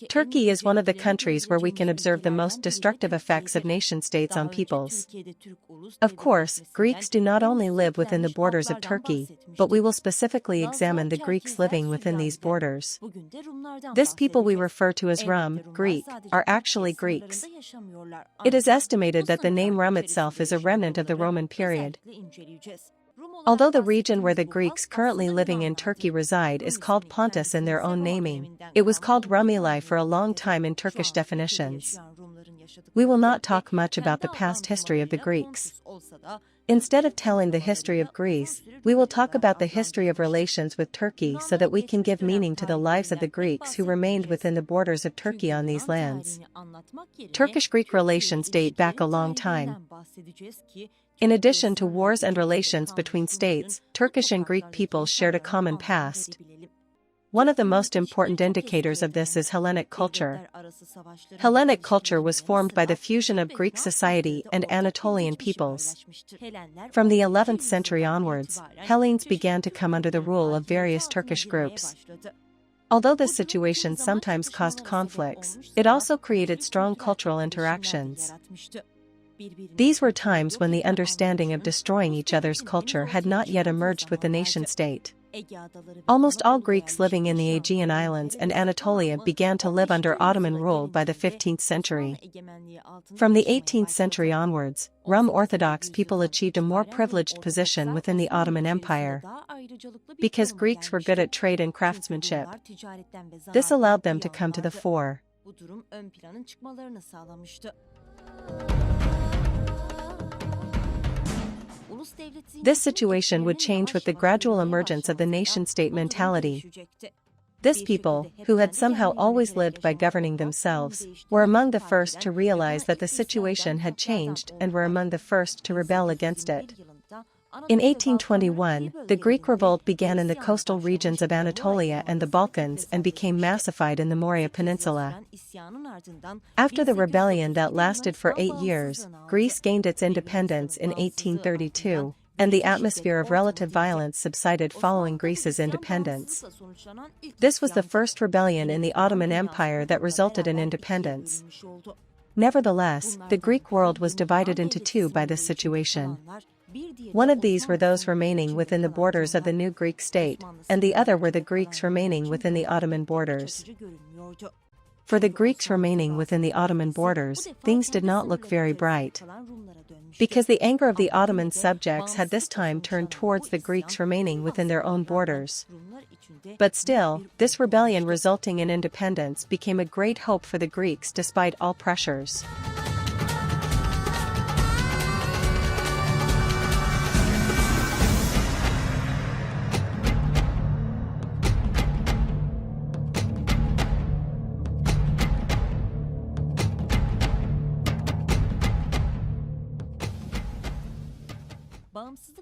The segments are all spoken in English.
Turkey is one of the countries where we can observe the most destructive effects of nation-states on peoples. Of course, Greeks do not only live within the borders of Turkey, but we will specifically examine the Greeks living within these borders. This people we refer to as Rum, Greek, are actually Greeks. It is estimated that the name Rum itself is a remnant of the Roman period. Although the region where the Greeks currently living in Turkey reside is called Pontus in their own naming, it was called Rumeli for a long time in Turkish definitions. We will not talk much about the past history of the Greeks. Instead of telling the history of Greece, we will talk about the history of relations with Turkey so that we can give meaning to the lives of the Greeks who remained within the borders of Turkey on these lands. Turkish-Greek relations date back a long time. In addition to wars and relations between states, Turkish and Greek peoples shared a common past. One of the most important indicators of this is Hellenic culture. Hellenic culture was formed by the fusion of Greek society and Anatolian peoples. From the 11th century onwards, Hellenes began to come under the rule of various Turkish groups. Although this situation sometimes caused conflicts, it also created strong cultural interactions. These were times when the understanding of destroying each other's culture had not yet emerged with the nation-state. Almost all Greeks living in the Aegean Islands and Anatolia began to live under Ottoman rule by the 15th century. From the 18th century onwards, Rum Orthodox people achieved a more privileged position within the Ottoman Empire. Because Greeks were good at trade and craftsmanship, this allowed them to come to the fore. This situation would change with the gradual emergence of the nation-state mentality. This people, who had somehow always lived by governing themselves, were among the first to realize that the situation had changed and were among the first to rebel against it. In 1821, the Greek revolt began in the coastal regions of Anatolia and the Balkans and became massified in the Morea Peninsula. After the rebellion that lasted for 8 years, Greece gained its independence in 1832, and the atmosphere of relative violence subsided following Greece's independence. This was the first rebellion in the Ottoman Empire that resulted in independence. Nevertheless, the Greek world was divided into two by this situation. One of these were those remaining within the borders of the new Greek state, and the other were the Greeks remaining within the Ottoman borders. For the Greeks remaining within the Ottoman borders, things did not look very bright. Because the anger of the Ottoman subjects had this time turned towards the Greeks remaining within their own borders. But still, this rebellion resulting in independence became a great hope for the Greeks despite all pressures.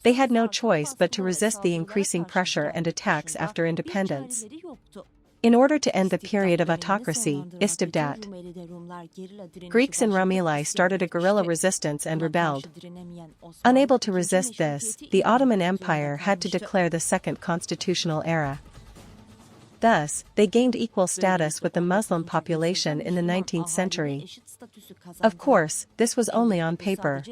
They had no choice but to resist the increasing pressure and attacks after independence. In order to end the period of autocracy, istibdat, Greeks in Rumeli started a guerrilla resistance and rebelled. Unable to resist this, the Ottoman Empire had to declare the Second Constitutional Era. Thus, they gained equal status with the Muslim population in the 19th century. Of course, this was only on paper.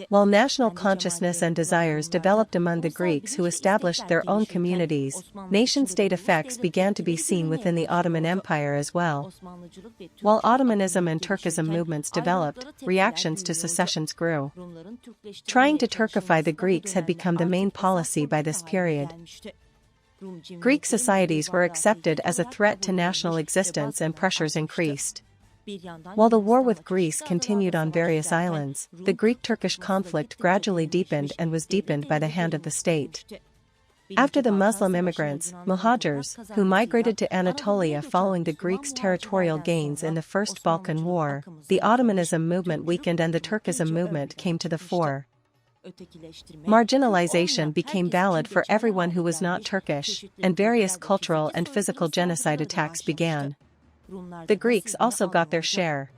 While national consciousness and desires developed among the Greeks who established their own communities, nation-state effects began to be seen within the Ottoman Empire as well. While Ottomanism and Turkism movements developed, reactions to secessions grew. Trying to Turkify the Greeks had become the main policy by this period. Greek societies were accepted as a threat to national existence and pressures increased. While the war with Greece continued on various islands, the Greek-Turkish conflict gradually deepened and was deepened by the hand of the state. After the Muslim immigrants, Muhajirs, who migrated to Anatolia following the Greeks' territorial gains in the First Balkan War, the Ottomanism movement weakened and the Turkism movement came to the fore. Marginalization became valid for everyone who was not Turkish, and various cultural and physical genocide attacks began. The Greeks also got their share.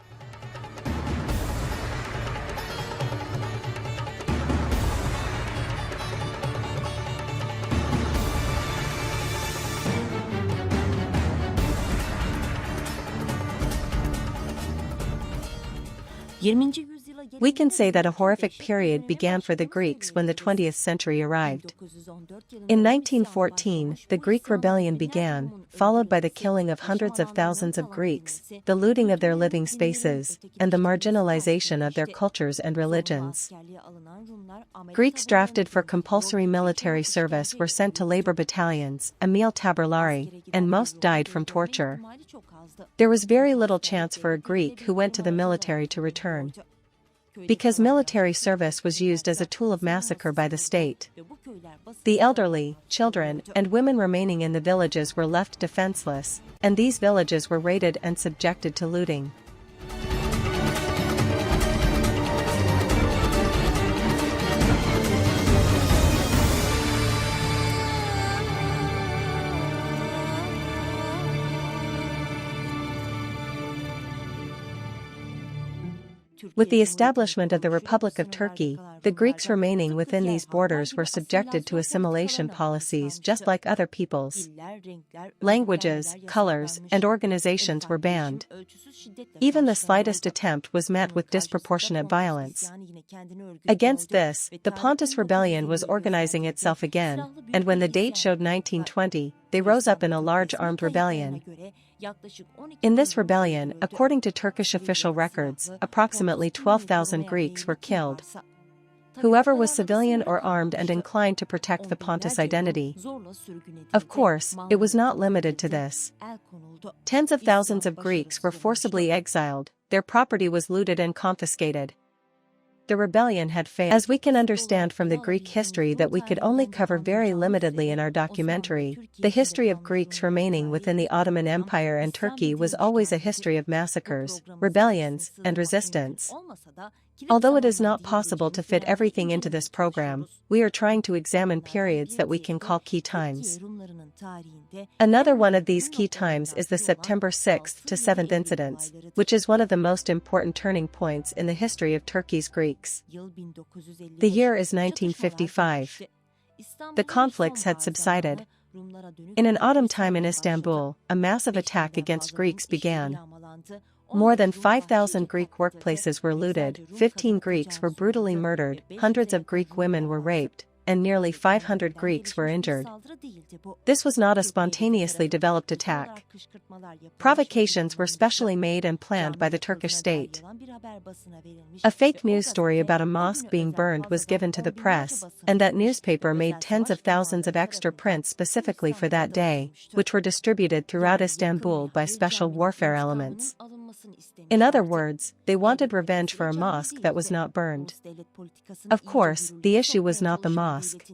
We can say that a horrific period began for the Greeks when the 20th century arrived. In 1914, the Greek rebellion began, followed by the killing of hundreds of thousands of Greeks, the looting of their living spaces, and the marginalization of their cultures and religions. Greeks drafted for compulsory military service were sent to labor battalions, emil tabulari, and most died from torture. There was very little chance for a Greek who went to the military to return, because military service was used as a tool of massacre by the state. The elderly, children, and women remaining in the villages were left defenseless, and these villages were raided and subjected to looting. With the establishment of the Republic of Turkey, the Greeks remaining within these borders were subjected to assimilation policies just like other peoples. Languages, colors, and organizations were banned. Even the slightest attempt was met with disproportionate violence. Against this, the Pontus Rebellion was organizing itself again, and when the date showed 1920, they rose up in a large armed rebellion. In this rebellion, according to Turkish official records, approximately 12,000 Greeks were killed. Whoever was civilian or armed and inclined to protect the Pontus identity. Of course, it was not limited to this. Tens of thousands of Greeks were forcibly exiled, their property was looted and confiscated. The rebellion had failed. As we can understand from the Greek history that we could only cover very limitedly in our documentary, the history of Greeks remaining within the Ottoman Empire and Turkey was always a history of massacres, rebellions, and resistance. Although it is not possible to fit everything into this program, we are trying to examine periods that we can call key times. Another one of these key times is the September 6th to 7th incidents, which is one of the most important turning points in the history of Turkey's Greeks. The year is 1955. The conflicts had subsided. In an autumn time in Istanbul, a massive attack against Greeks began. More than 5,000 Greek workplaces were looted, 15 Greeks were brutally murdered, hundreds of Greek women were raped, and nearly 500 Greeks were injured. This was not a spontaneously developed attack. Provocations were specially made and planned by the Turkish state. A fake news story about a mosque being burned was given to the press, and that newspaper made tens of thousands of extra prints specifically for that day, which were distributed throughout Istanbul by special warfare elements. In other words, they wanted revenge for a mosque that was not burned. Of course, the issue was not the mosque.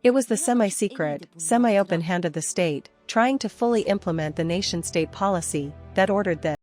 It was the semi-secret, semi-open hand of the state, trying to fully implement the nation-state policy that ordered this.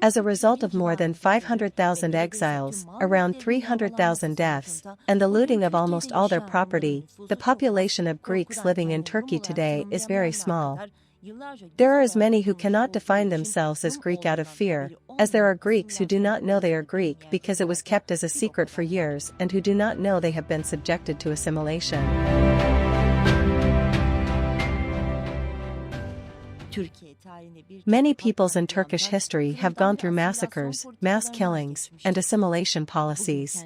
As a result of more than 500,000 exiles, around 300,000 deaths, and the looting of almost all their property, the population of Greeks living in Turkey today is very small. There are as many who cannot define themselves as Greek out of fear, as there are Greeks who do not know they are Greek because it was kept as a secret for years and who do not know they have been subjected to assimilation. Many peoples in Turkish history have gone through massacres, mass killings, and assimilation policies.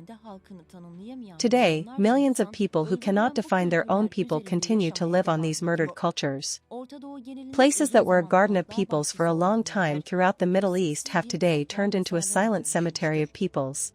Today, millions of people who cannot define their own people continue to live on these murdered cultures. Places that were a garden of peoples for a long time throughout the Middle East have today turned into a silent cemetery of peoples.